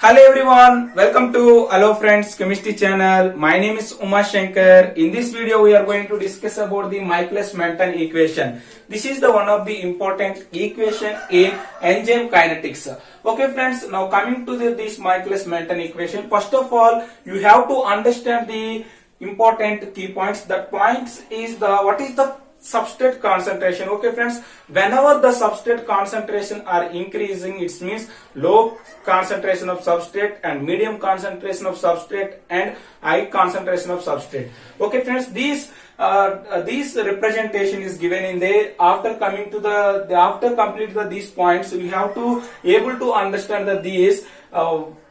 Hello everyone, welcome to Hello Friends Chemistry channel. My name is Uma Shankar. In this video we are going to discuss about the Michaelis-Menten equation. This is the one of the important equation in enzyme kinetics. Okay friends, now coming to this Michaelis-Menten equation, first of all you have to understand the important key points. That points is what is the substrate concentration. Okay friends, whenever the substrate concentration are increasing, it means low concentration of substrate and medium concentration of substrate and high concentration of substrate. Okay friends, this representation is given in there. After coming to after complete these points, we have to able to understand that these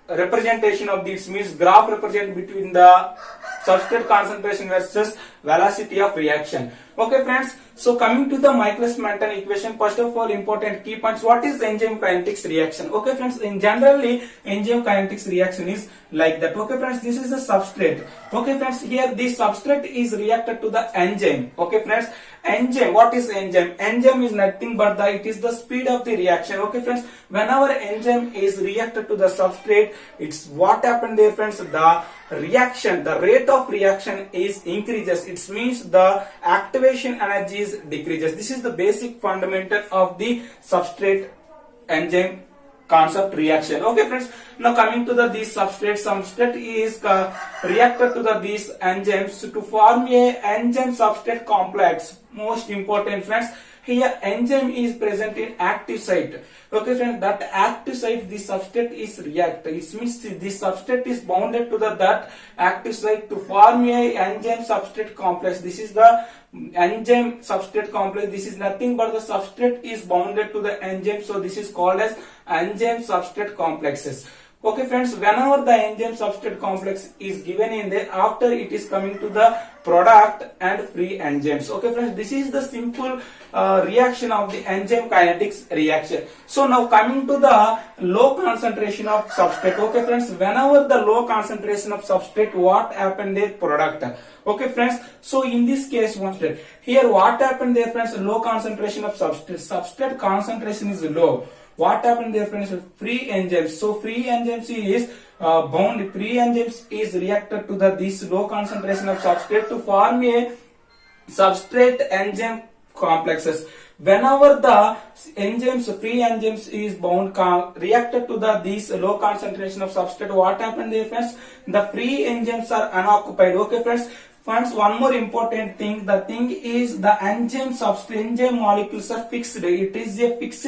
representation of this means graph represent between the substrate concentration versus velocity of reaction. Okay friends, so coming to the Michaelis-Menten equation, first of all important key points. What is enzyme kinetics reaction? Okay friends, in generally enzyme kinetics reaction is like that. Okay friends, this is the substrate. Okay friends, here this substrate is reacted to the enzyme. Okay friends, enzyme, what is enzyme? Enzyme is nothing but it is the speed of the reaction. Okay friends, whenever enzyme is reacted to the substrate, it's what happened there friends, the reaction, the rate of reaction is increases. It means the activation energy is decreases. This is the basic fundamental of the substrate enzyme concept reaction. Okay friends, now coming to this substrate is reacted to these enzymes to form a enzyme substrate complex. Most important friends, here enzyme is present in active site. Okay friends, that active site the substrate is reacted. It means this substrate is bounded to that active site to form a enzyme substrate complex. This is the enzyme substrate complex. This is nothing but the substrate is bounded to the enzyme, so this is called as enzyme substrate complexes. Okay friends, whenever the enzyme substrate complex is given in there, after it is coming to the product and free enzymes. Okay friends, this is the simple reaction of the enzyme kinetics reaction. So now coming to the low concentration of substrate. Okay friends, whenever the low concentration of substrate, what happened there? Product. Okay friends, so in this case one step here, what happened there friends? Low concentration of substrate concentration is low. What happened there friends? Free enzymes. So free enzymes is bound. Free enzymes is reacted to this low concentration of substrate to form a substrate enzyme complexes. Whenever the free enzymes is bound reacted to this low concentration of substrate, what happened there friends? The free enzymes are unoccupied. Okay friends. Friends, one more important thing, the thing is the enzyme molecules are fixed. It is a fixed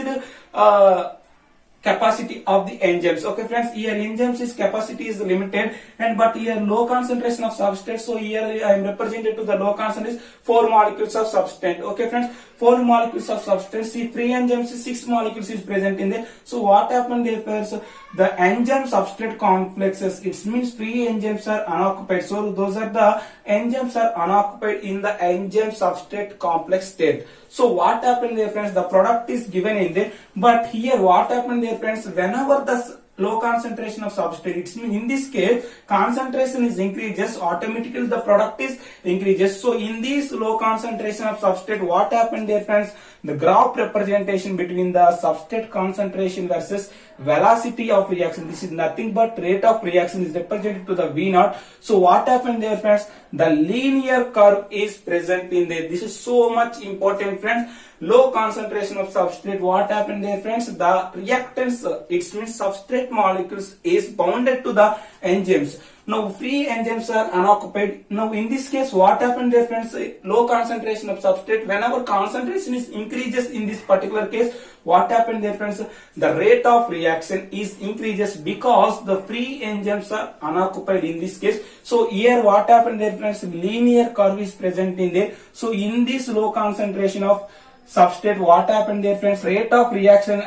capacity of the enzymes. Okay friends, here enzymes is capacity is limited, and but here low concentration of substrate, so here I am represented to the low concentration 4 molecules of substance. Okay friends, 4 molecules of substance. See, free enzymes 6 molecules is present in there. So what happened there first? The enzyme substrate complexes, it means free enzymes are unoccupied. So those are the enzymes are unoccupied in the enzyme substrate complex state. So what happened there friends? The product is given in there, but here what happened there friends? Whenever the low concentration of substrate, it means in this case concentration is increases, automatically the product is increases. So in this low concentration of substrate, what happened there friends? The graph representation between the substrate concentration versus velocity of reaction, this is nothing but rate of reaction is represented to the V naught. So what happened there friends? The linear curve is present in there. This is so much important friends. Low concentration of substrate, what happened there friends? The reactants, it means substrate molecules is bounded to the enzymes. Now free enzymes are unoccupied. Now in this case, what happened there friends? Low concentration of substrate, whenever concentration is increases in this particular case, what happened there friends? The rate of reaction is increases because the free enzymes are unoccupied in this case. So here what happened there friends? Linear curve is present in there. So in this low concentration of substrate, what happened there friends? Rate of reaction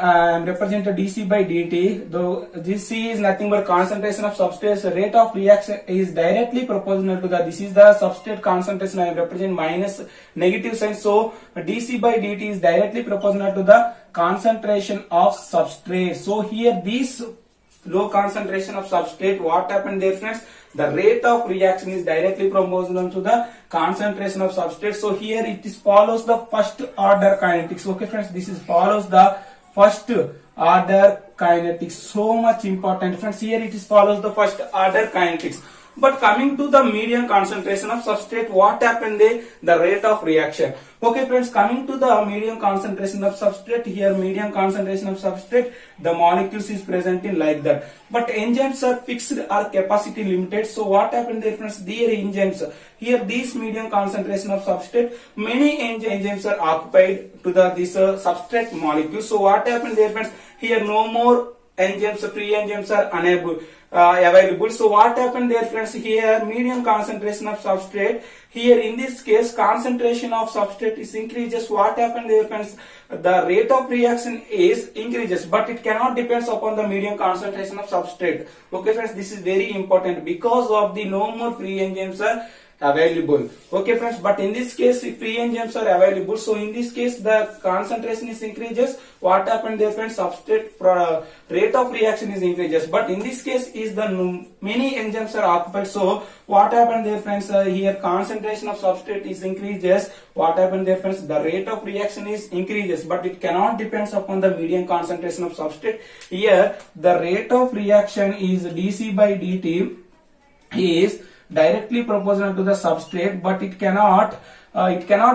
represented dC by dt, though this C is nothing but concentration of substrate. So rate of reaction is directly proportional to this is the substrate concentration. I am representing minus negative sign, so dC by dt is directly proportional to the concentration of substrate. So here this low concentration of substrate, what happened there friends? The rate of reaction is directly proportional to the concentration of substrate. So here it is follows the first order kinetics. Okay friends, this is follows the first order kinetics. So much important, friends. Here it is follows the first order kinetics. But coming to the medium concentration of substrate, what happened there? The rate of reaction. Okay, friends, coming to the medium concentration of substrate, here medium concentration of substrate, the molecules is present in like that. But enzymes are fixed or capacity limited. So what happened there, friends? Their enzymes, here this medium concentration of substrate, many enzymes are occupied to the this substrate molecule. So what happened there, friends? Here no more enzymes, free enzymes are available. So what happened there, friends? Here medium concentration of substrate, here in this case concentration of substrate is increases. What happened there, friends? The rate of reaction is increases, but it cannot depends upon the medium concentration of substrate. Okay, friends, this is very important because of the no more free enzymes are available. Okay, friends, but in this case if free enzymes are available, so in this case the concentration is increases. What happened there, friends? Substrate rate of reaction is increases, but in this case is the many enzymes are occupied. So what happened there, friends? Here concentration of substrate is increases. What happened there, friends? The rate of reaction is increases, but it cannot depends upon the medium concentration of substrate. Here the rate of reaction is dC by dt is directly proportional to the substrate, but it cannot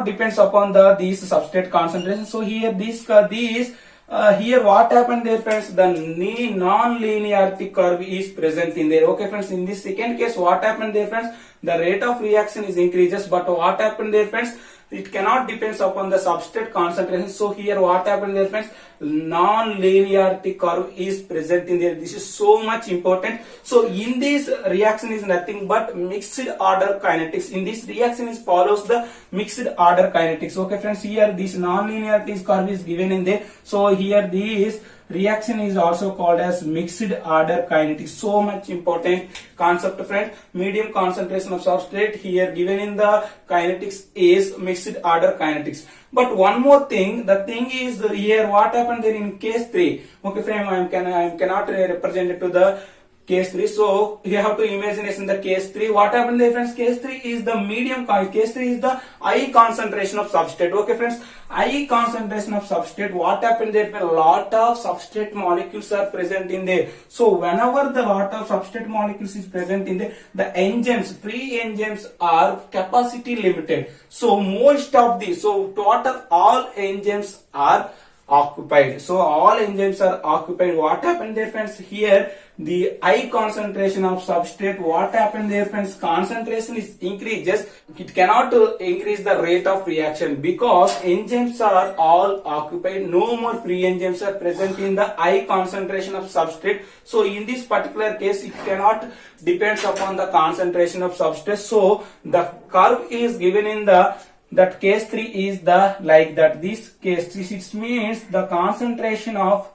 depends upon the these substrate concentration. So here here what happened there, friends? The non-linearity curve is present in there. Okay, friends, in this second case what happened there, friends? The rate of reaction is increases, but what happened there, friends? It cannot depends upon the substrate concentration. So here what happened there, friends? Non-linearity curve is present in there. This is so much important. So in this reaction is nothing but mixed order kinetics. In this reaction is follows the mixed order kinetics. Okay, friends, here this non-linearity curve is given in there. So here this reaction is also called as mixed order kinetics. So much important concept, friend. Medium concentration of substrate here given in the kinetics is mixed order kinetics. But one more thing, the thing is here what happened there in case 3. Okay, friend, I cannot represent it to the case 3. So you have to imagine the case 3. What happened there, friends? Case 3 is the medium, case 3 is the high concentration of substrate. Okay, friends, high concentration of substrate. What happened there? A lot of substrate molecules are present in there. So whenever the lot of substrate molecules is present in there, the enzymes, free enzymes are capacity limited. So most of the, so total all enzymes are occupied. So all enzymes are occupied. What happened there, friends? Here the high concentration of substrate, what happened there, friends? Concentration is increases. It cannot increase the rate of reaction because enzymes are all occupied. No more free enzymes are present in the high concentration of substrate. So in this particular case it cannot depends upon the concentration of substrate. So the curve is given in the that case 3 is the like that. This case 3, it means the concentration of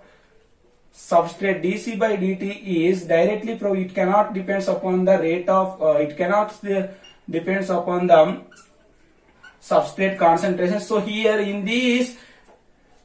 substrate dC by dt is directly it cannot depends upon the rate of it cannot depends upon the substrate concentration. So here in this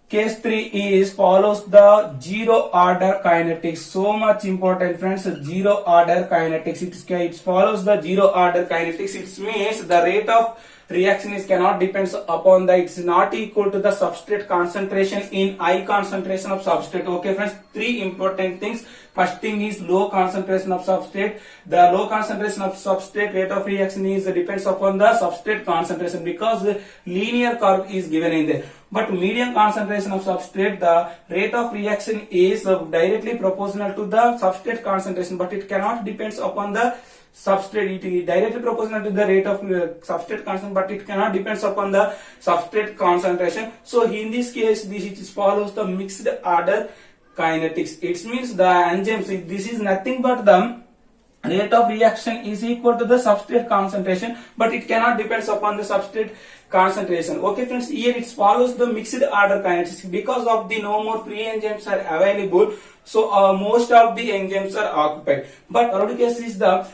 case 3 is follows the zero order kinetics. So much important, friends. Zero order kinetics. It follows the zero order kinetics. It means the rate of reaction is cannot depends upon the, it's not equal to the substrate concentration in high concentration of substrate. Okay, friends, 3 important things. First thing is low concentration of substrate. The low concentration of substrate rate of reaction is depends upon the substrate concentration because the linear curve is given in there. But medium concentration of substrate, the rate of reaction is directly proportional to the substrate concentration, but it cannot depends upon the substrate. It is directly proportional to the rate of substrate concentration, but it cannot depends upon the substrate concentration. So in this case, this follows the mixed order kinetics. It means the enzymes, this is nothing but the rate of reaction is equal to the substrate concentration, but it cannot depends upon the substrate concentration. Okay, friends, here it follows the mixed order kinetics because of the no more free enzymes are available. So most of the enzymes are occupied. But third case is the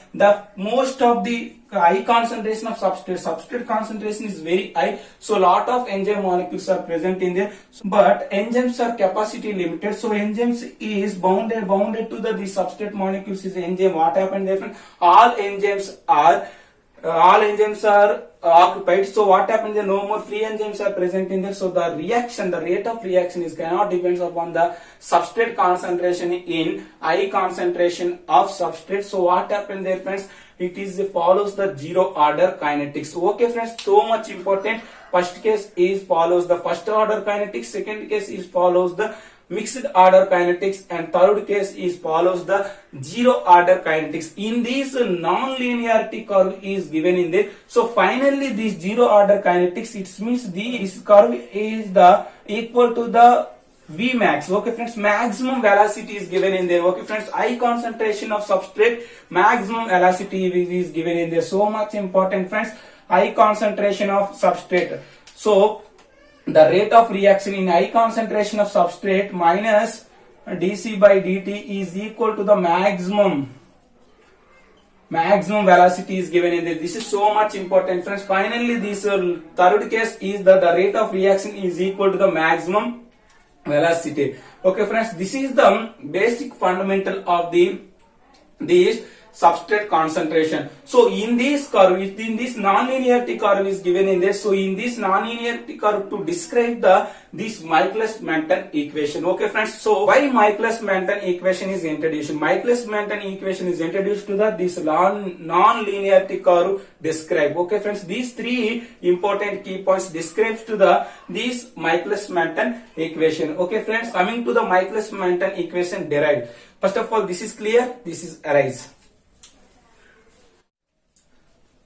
most of the high concentration of substrate concentration is very high. So lot of enzyme molecules are present in there. But enzymes are capacity limited. So enzymes is bounded to the substrate molecules is enzyme. What happened there? All enzymes are all enzymes are occupied. So what happens? There no more free enzymes are present in there. So the reaction, the rate of reaction is cannot depends upon the substrate concentration in high concentration of substrate. So what happens there, friends? It is follows the zero order kinetics. Okay, friends, so much important. First case is follows the first order kinetics. Second case is follows the mixed order kinetics, and third case is follows the zero order kinetics. In this non-linearity curve is given in there. So finally this zero order kinetics, it means this curve is the equal to the V max. Okay friends, maximum velocity is given in there. Okay friends, high concentration of substrate, maximum velocity is given in there. So much important friends, high concentration of substrate. So the rate of reaction in high concentration of substrate minus dC by dt is equal to the maximum velocity is given in this. This is so much important friends. Finally this third case is the rate of reaction is equal to the maximum velocity. Okay friends, this is the basic fundamental of this substrate concentration. So in this curve, in this non-linearity curve is given in there. So in this non-linearity curve to describe this Michaelis-Menten equation. Okay friends, so why Michaelis-Menten equation is introduced? Michaelis-Menten equation is introduced to this non-linearity curve describe. Okay friends, these three important key points describes to this Michaelis-Menten equation. Okay friends, coming to the Michaelis-Menten equation derived. First of all, this is clear, this is arise.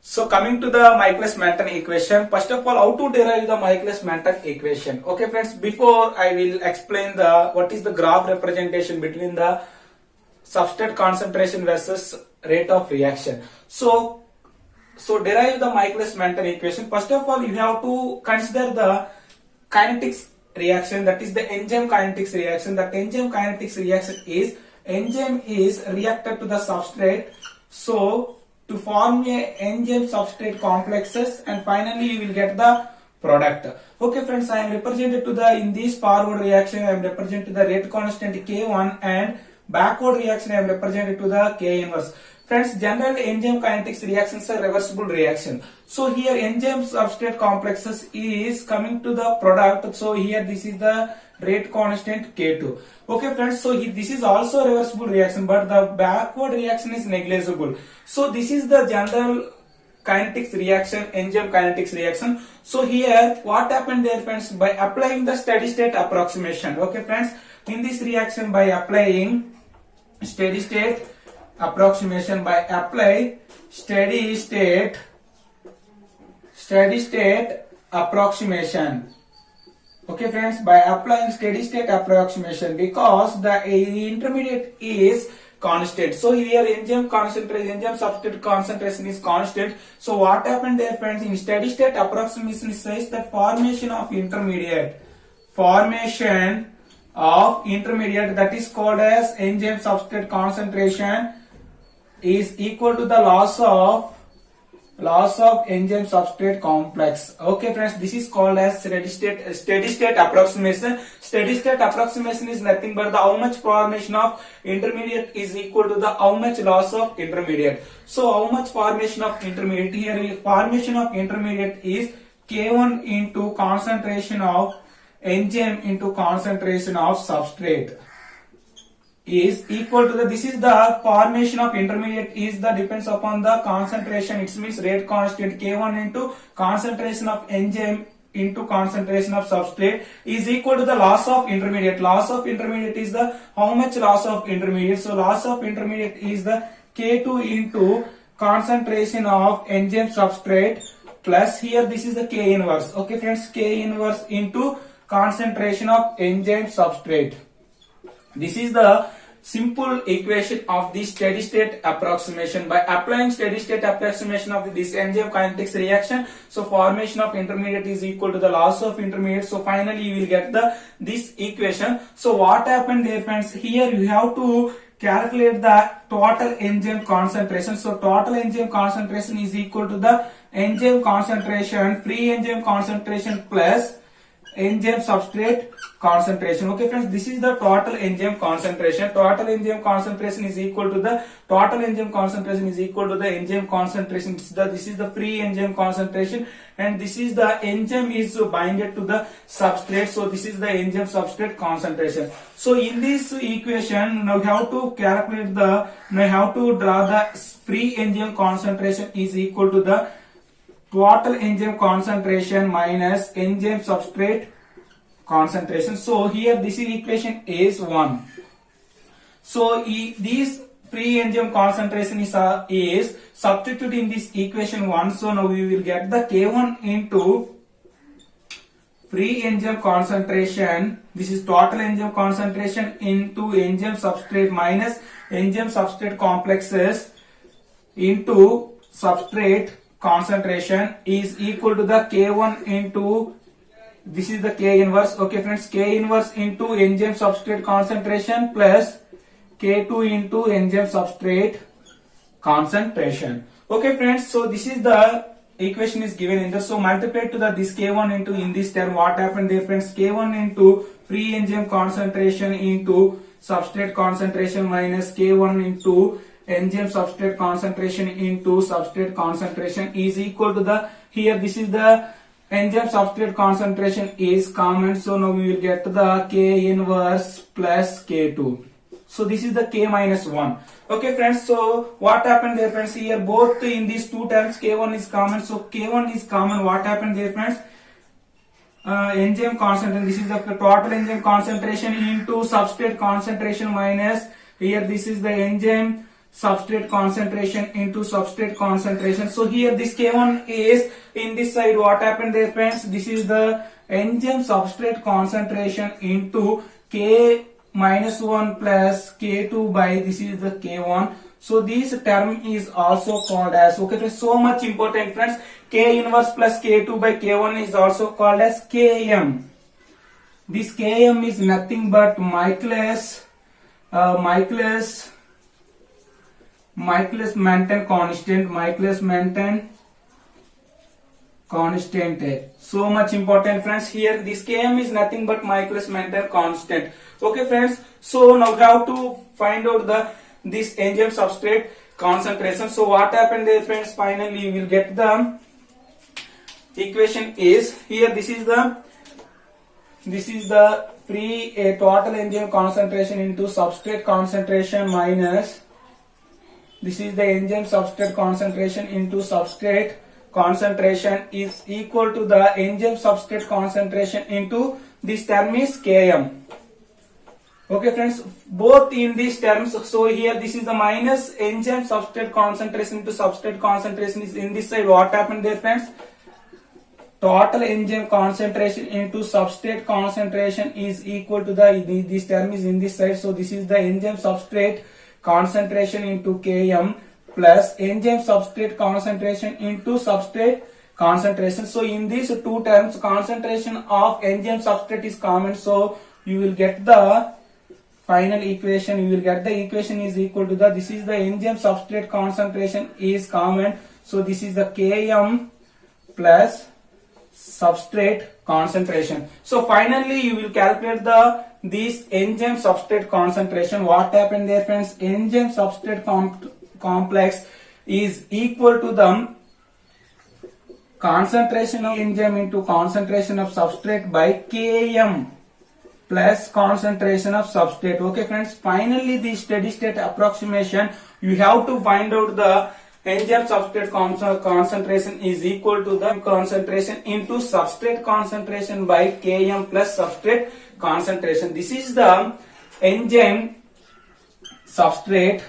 So coming to the Michaelis-Menten equation, first of all, how to derive the Michaelis-Menten equation? Okay friends, before I will explain what is the graph representation between the substrate concentration versus rate of reaction. So derive the Michaelis-Menten equation. First of all, you have to consider the kinetics reaction, that is the enzyme kinetics reaction. That enzyme kinetics reaction is enzyme is reacted to the substrate. So to form a enzyme substrate complexes, and finally you will get the product. Okay friends, I am represented to in this forward reaction I am represented to the rate constant K1, and backward reaction I am represented to the K inverse. Friends, generally enzyme kinetics reactions are reversible reaction. So here enzyme substrate complexes is coming to the product. So here this is the rate constant K2. Okay friends, so this is also reversible reaction, but the backward reaction is negligible. So this is the general kinetics reaction, enzyme kinetics reaction. So here what happened there friends, by applying the steady state approximation. Okay friends, in this reaction by applying steady state approximation, by apply steady state approximation. Okay friends, by applying steady state approximation, because the intermediate is constant. So here enzyme substrate concentration is constant. So what happened there friends, in steady state approximation says that formation of intermediate that is called as enzyme substrate concentration is equal to the loss of enzyme substrate complex. Okay friends, this is called as steady state approximation. Steady state approximation is nothing but the how much formation of intermediate is equal to the how much loss of intermediate. So how much formation of intermediate, here formation of intermediate is K1 into concentration of enzyme into concentration of substrate is equal to this is the formation of intermediate is the depends upon the concentration, it means rate constant K1 into concentration of enzyme into concentration of substrate is equal to the loss of intermediate. Loss of intermediate is the how much loss of intermediate. So loss of intermediate is the K2 into concentration of enzyme substrate plus here this is the K inverse. Okay friends, K inverse into concentration of enzyme substrate. This is the simple equation of the steady state approximation. By applying steady state approximation of this enzyme kinetics reaction, so formation of intermediate is equal to the loss of intermediate. So finally you will get this equation. So what happened there friends, here you have to calculate the total enzyme concentration. So total enzyme concentration is equal to the enzyme concentration, free enzyme concentration plus enzyme substrate concentration. Okay friends, this is the total enzyme concentration. Total enzyme concentration is equal to the total enzyme concentration is equal to the enzyme concentration. This is the free enzyme concentration, and this is the enzyme is binded to the substrate. So this is the enzyme substrate concentration. So in this equation, now we have to calculate the, now we have to draw the free enzyme concentration is equal to the total enzyme concentration minus enzyme substrate concentration. So here this is equation is 1. So this free enzyme concentration is substituted in this equation 1. So now we will get the K1 into free enzyme concentration. This is total enzyme concentration into enzyme substrate minus enzyme substrate complexes into substrate concentration is equal to the K1 into, this is the K inverse. Okay friends, K inverse into enzyme substrate concentration plus K2 into enzyme substrate concentration. Okay friends, so this is the equation is given in the, so multiply to the this K1 into, in this term what happened there friends, K1 into free enzyme concentration into substrate concentration minus K1 into enzyme substrate concentration into substrate concentration is equal to the, here this is the enzyme substrate concentration is common, so now we will get the K inverse plus K2. So this is the K minus 1. Okay friends, so what happened there friends, here both in these two terms K1 is common, so K1 is common. What happened there friends, enzyme concentration, this is the total enzyme concentration into substrate concentration minus, here this is the enzyme substrate concentration into substrate concentration. So here this K1 is in this side. What happened there friends, this is the enzyme substrate concentration into K minus 1 plus K2 by, this is the K1. So this term is also called as, okay friends, so much important friends, K inverse plus K2 by K1 is also called as Km. This Km is nothing but Michaelis-Menten constant. So much important friends, here this Km is nothing but Michaelis-Menten constant. Okay friends, so now we have to find out this enzyme substrate concentration. So what happened there friends, finally we will get the equation is, here this is the free total enzyme concentration into substrate concentration minus, this is the enzyme substrate concentration into substrate concentration is equal to the enzyme substrate concentration into, this term is Km. Okay friends, both in these terms, so here this is the minus enzyme substrate concentration into substrate concentration is in this side. What happened there friends, total enzyme concentration into substrate concentration is equal to the, this term is in this side, so this is the enzyme substrate concentration into Km plus enzyme substrate concentration into substrate concentration. So in these two terms concentration of enzyme substrate is common, so you will get the final equation, you will get the equation is equal to the, this is the enzyme substrate concentration is common, so this is the Km plus substrate concentration. So finally you will calculate this enzyme substrate concentration. What happened there friends, enzyme substrate complex is equal to the concentration of enzyme into concentration of substrate by Km plus concentration of substrate. Okay friends, finally the steady state approximation, you have to find out the enzyme substrate concentration is equal to the concentration into substrate concentration by Km plus substrate concentration. This is the enzyme substrate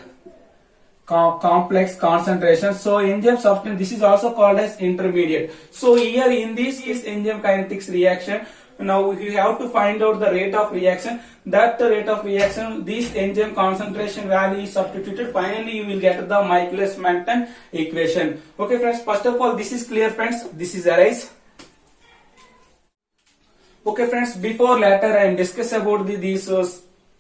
complex concentration. So enzyme substrate, this is also called as intermediate. So here in this is enzyme kinetics reaction. Now you have to find out the rate of reaction. That rate of reaction, this enzyme concentration value is substituted. Finally you will get the Michaelis-Menten equation. Okay friends, first of all this is clear friends, this is arise. Okay friends, before later I am discuss about these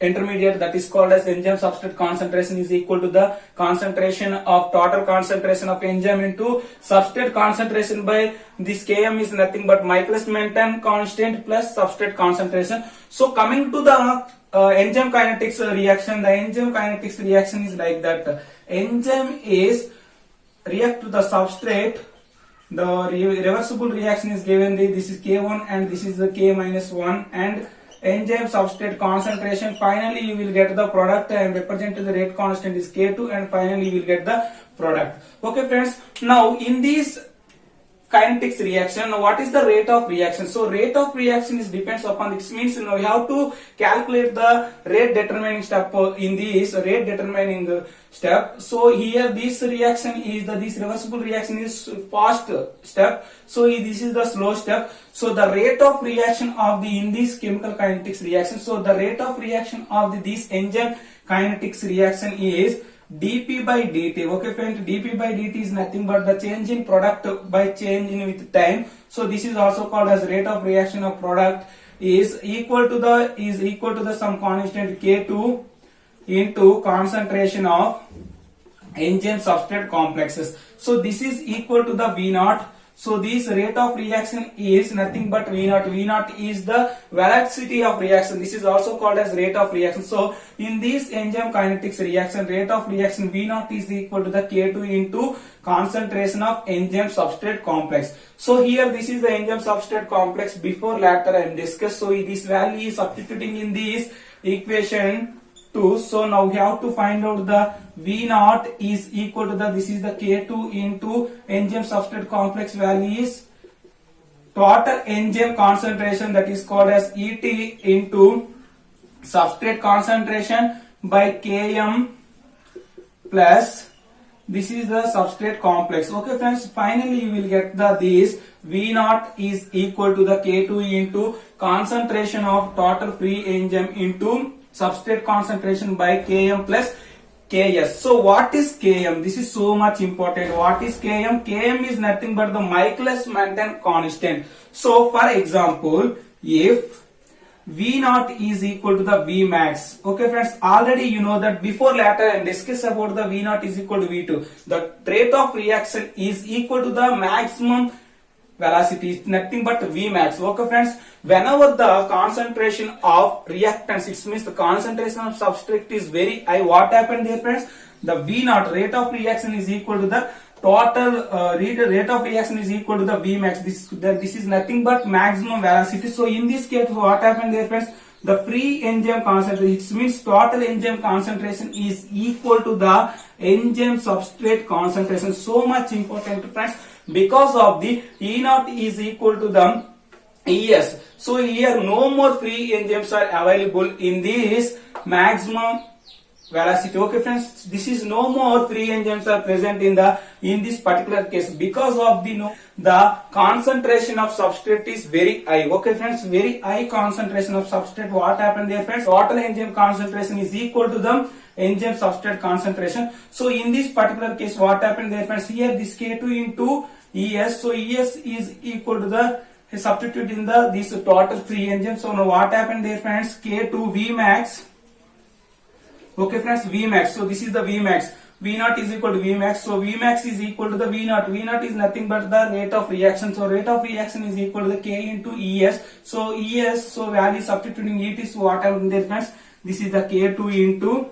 intermediate, that is called as enzyme substrate concentration, is equal to the concentration of total concentration of enzyme into substrate concentration by this Km is nothing but Michaelis-Menten constant plus substrate concentration. So coming to the enzyme kinetics reaction, the enzyme kinetics reaction is like that. Enzyme is react to the substrate. The reversible reaction is given. This is K1 and this is the K minus 1, and enzyme substrate concentration. Finally, you will get the product and represent the rate constant is K2, and finally you will get the product. Okay, friends. Now in this kinetics reaction, what is the rate of reaction? So rate of reaction is depends upon, it means we have to calculate the rate determining step in this rate determining step. So here this reaction is this reversible reaction is fast step, so this is the slow step. So the rate of reaction of in this chemical kinetics reaction, so the rate of reaction of this enzyme kinetics reaction is dP by dt. Okay friends, dP by dt is nothing but the change in product by change in with time. So this is also called as rate of reaction of product is equal to the some constant K2 into concentration of enzyme substrate complexes. So this is equal to the V naught. So this rate of reaction is nothing but V naught. V naught is the velocity of reaction. This is also called as rate of reaction. So in this enzyme kinetics reaction, rate of reaction V naught is equal to the K2 into concentration of enzyme substrate complex. So here this is the enzyme substrate complex. Before later I am discussed. So this value is substituting in this equation 2. So now we have to find out the V naught is equal to this is the K2 into enzyme substrate complex value is total enzyme concentration, that is called as ET into substrate concentration by Km plus this is the substrate complex. Okay friends, finally you will get this V naught is equal to the K2 into concentration of total free enzyme into substrate concentration by Km plus Ks. So what is Km? This is so much important. What is Km? Km is nothing but the Michaelis-Menten constant. So for example, if V naught is equal to the V max. Okay friends, already you know that before later and discuss about the V naught is equal to V2. The rate of reaction is equal to the maximum velocity, is nothing but V max. Okay friends, whenever the concentration of reactants, it means the concentration of substrate is very high, what happened there friends? The V naught rate of reaction is equal to the total rate of reaction is equal to the V max. This is nothing but maximum velocity. So in this case, what happened there friends? The free enzyme concentration, it means total enzyme concentration is equal to the enzyme substrate concentration. So much important friends, because of the E naught is equal to the ES. So here no more free enzymes are available in this maximum velocity. Okay friends, this is no more free enzymes are present in this particular case, because of the concentration of substrate is very high. Okay friends, very high concentration of substrate. What happened there friends? Total enzyme concentration is equal to the enzyme substrate concentration. So in this particular case, what happened there friends? Here this K2 into ES. So ES is equal to the substitute in this total free enzyme. So now what happened there friends? K2 V max. Okay friends, V max. So this is the V max. V naught is equal to V max. So V max is equal to the V naught. V naught is nothing but the rate of reaction. So rate of reaction is equal to the K into ES. So ES, so value substituting ET. So what happened there friends? This is the K2 into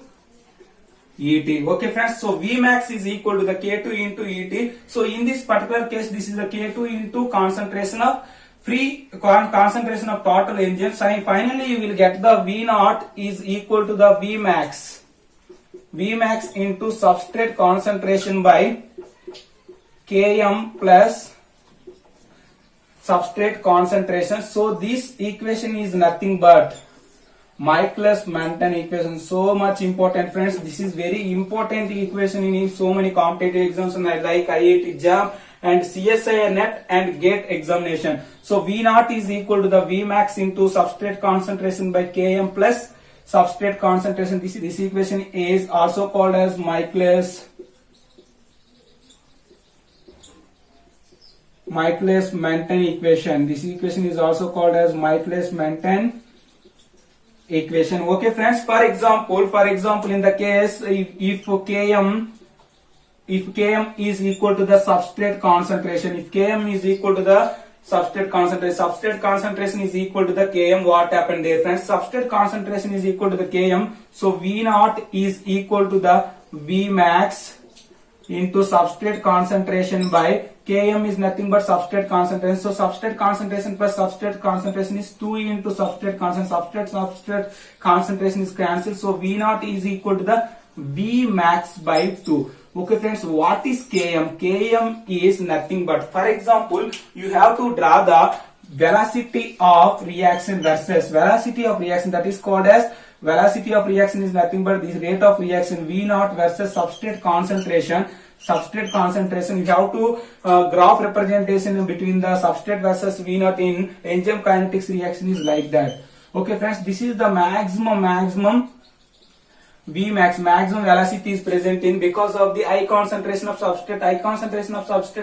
ET. Okay friends, so V max is equal to the K2 into ET. So in this particular case, this is the K2 into concentration of concentration of total enzymes. So finally you will get the V naught is equal to the V max. V max into substrate concentration by Km plus substrate concentration. So this equation is nothing but Michaelis-Menten equation. So much important friends. This is very important equation in so many competitive exams like IIT JAM and CSIR NET and GATE examination. So V naught is equal to the V max into substrate concentration by Km plus substrate concentration. This equation is also called as Michaelis-Menten equation. This equation is also called as Michaelis-Menten equation. Okay friends, for example in the case if Km is equal to the substrate concentration, if Km is equal to the substrate concentration is equal to the Km, what happened there friends? Substrate concentration is equal to the Km, so V naught is equal to the V max into substrate concentration by Km is nothing but substrate concentration. So substrate concentration plus substrate concentration is 2 into substrate concentration. Substrate concentration is cancelled. So V naught is equal to the V max by 2. Okay friends, what is Km? Km is nothing but, for example, you have to draw the velocity of reaction versus velocity of reaction, that is called as velocity of reaction is nothing but this rate of reaction V naught versus substrate concentration. Substrate concentration, you have to graph representation between the substrate versus V naught in enzyme kinetics reaction is like that. Okay friends, this is the maximum V max, maximum velocity is present in, because of the high concentration of substrate,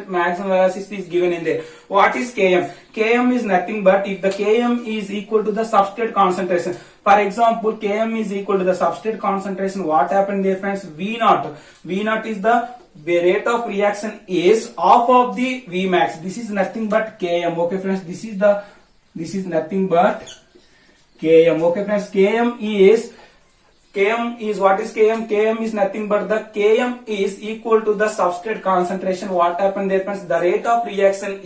maximum velocity is given in there. What is Km? Km is nothing but if the Km is equal to the substrate concentration. For example, Km is equal to the substrate concentration. What happened there friends? V naught is the rate of reaction is half of the V max. This is nothing but Km. Okay friends, this is nothing but Km. Okay friends, Km is what is Km? Km is nothing but the Km is equal to the substrate concentration. What happened there friends? The rate of reaction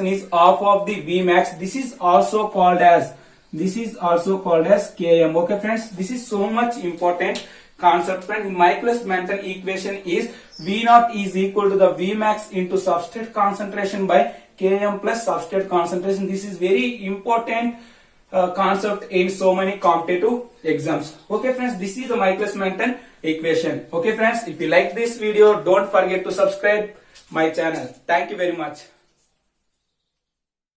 is half of the V max. This is also called as Km. Okay friends, this is so much important concept friends. Michaelis-Menten equation is V naught is equal to the V max into substrate concentration by Km plus substrate concentration. This is very important concept in so many competitive exams. Okay friends, this is the Michaelis-Menten equation. Okay friends, if you like this video, don't forget to subscribe my channel. Thank you very much.